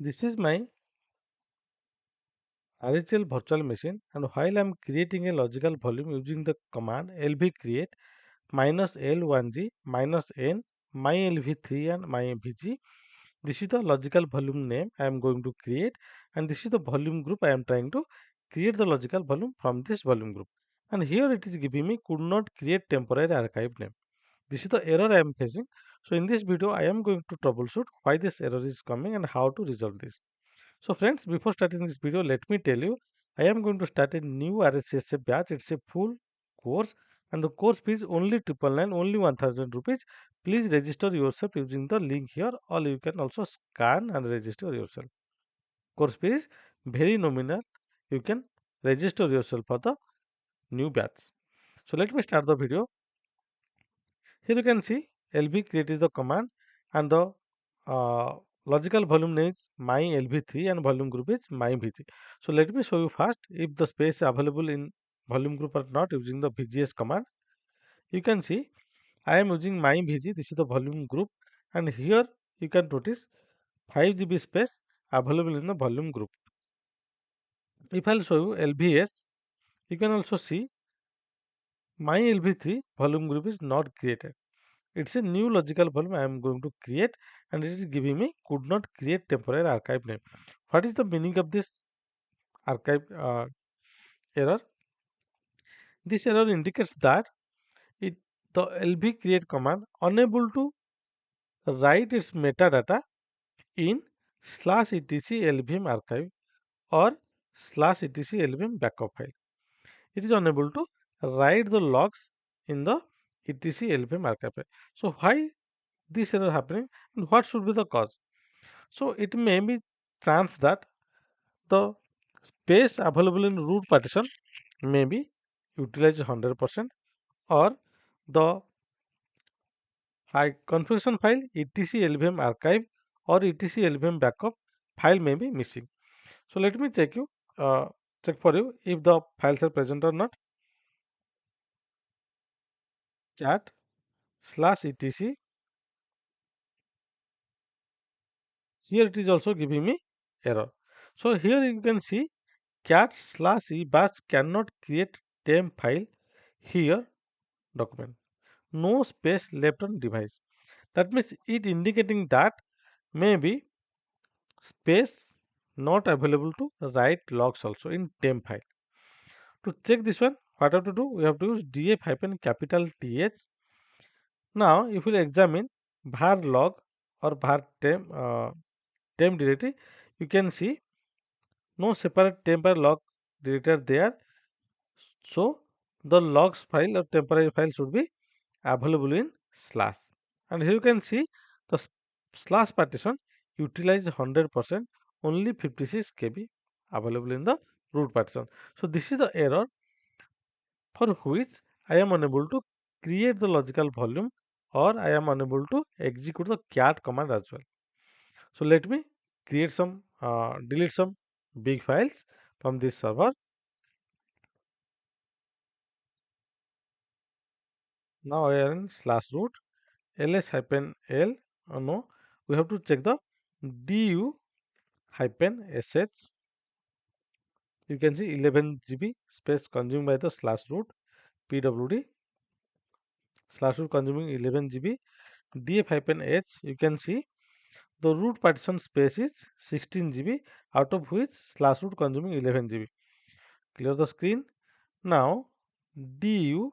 This is my RHL virtual machine, and while I am creating a logical volume using the command LVCreate minus L1G minus N my LV3 and my VG, this is the logical volume name I am going to create, and this is the volume group I am trying to create the logical volume from this volume group. And here it is giving me could not create temporary archive name. This is the error I am facing. So in this video I am going to troubleshoot why this error is coming and how to resolve this. So friends, before starting this video, let me tell you, I am going to start a new RHCSA batch. It's a full course and the course fee is only 999, only 1000 rupees. Please register yourself using the link here, or you can also scan and register yourself. Course fee is very nominal. You can register yourself for the new batch. So let me start the video. Here you can see LVCreate is the command, and the uh, logical volume name is my LV3 and volume group is my VG. So let me show you first if the space available in volume group or not using the VGS command. You can see I am using my VG. This is the volume group, and here you can notice 5 GB space available in the volume group. If I'll show you LVS, you can also see my LV3 volume group is not created. It's a new logical volume I am going to create, and it is giving me could not create temporary archive name. What is the meaning of this archive error? This error indicates that it the LV create command unable to write its metadata in slash etc LVM archive or slash etc LVM backup file. It is unable to write the logs in the etc LVM archive file. So why this error happening and what should be the cause? So it may be chance that the space available in root partition may be utilized 100%, or the high configuration file etc lvm archive or etc lvm backup file may be missing. So let me uh, check for you if the files are present or not. Cat slash etc, here it is also giving me error. So here you can see cat slash e bash cannot create temp file here document, no space left on device. That means it indicating that maybe space not available to write logs also in temp file. To check this one, what I have to do? We have to use df hyphen capital th. Now, if we examine var log or var temp directory, you can see no separate temp or log directory there. So the logs file or temporary file should be available in slash. And here you can see the slash partition utilized 100%, only 56 KB available in the root partition. So this is the error for which I am unable to create the logical volume, or I am unable to execute the cat command as well. So let me create some delete some big files from this server. Now I am in slash root ls hyphen l. No, we have to check the du hyphen sh. You can see 11 GB space consumed by the slash root pwd slash root consuming 11 GB df hyphen h. You can see the root partition space is 16 GB, out of which slash root consuming 11 GB. Clear the screen. Now du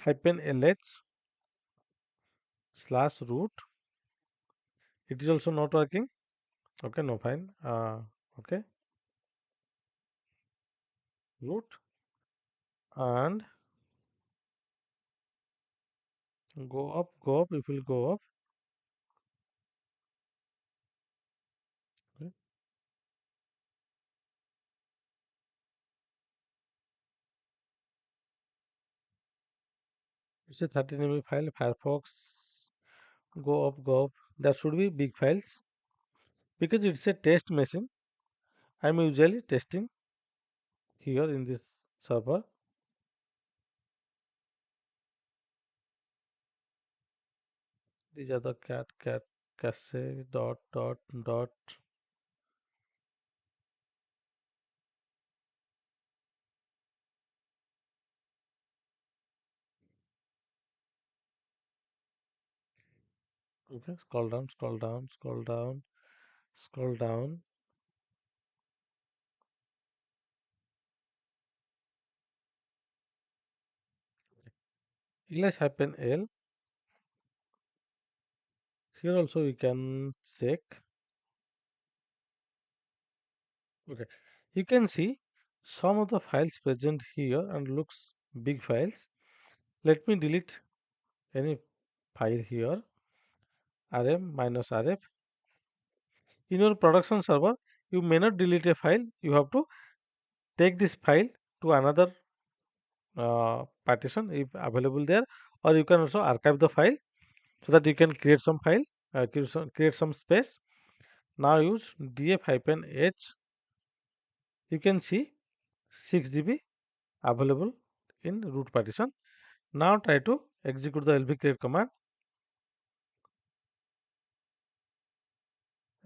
hyphen lh slash root, it is also not working. Okay, no, fine. Okay, root, and go up, it will go up. Okay. It's a 13 MB file. Firefox, go up. That should be big files because it's a test machine. I'm usually testing here in this server. These are the cat cache dot. Okay, scroll down, scroll down, scroll down, scroll down. Let's hyphen L. Here also we can check. Okay, you can see some of the files present here and looks big files. Let me delete any file here. rm minus rf. In your production server, you may not delete a file. You have to take this file to another partition if available there, or you can also archive the file so that you can create some file, create some space. Now use df-h. You can see 6 GB available in root partition. Now try to execute the LVCreate command.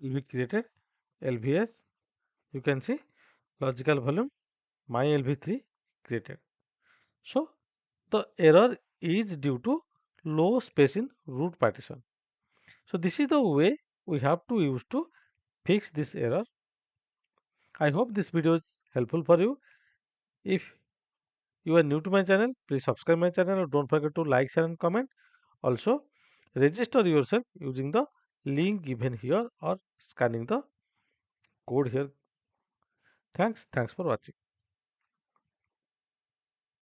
LVCreated LVS. You can see logical volume my LV3 created. So the error is due to low space in root partition. So this is the way we have to use to fix this error. I hope this video is helpful for you. If you are new to my channel, please subscribe my channel and don't forget to like, share and comment. Also, register yourself using the link given here or scanning the code here. Thanks for watching.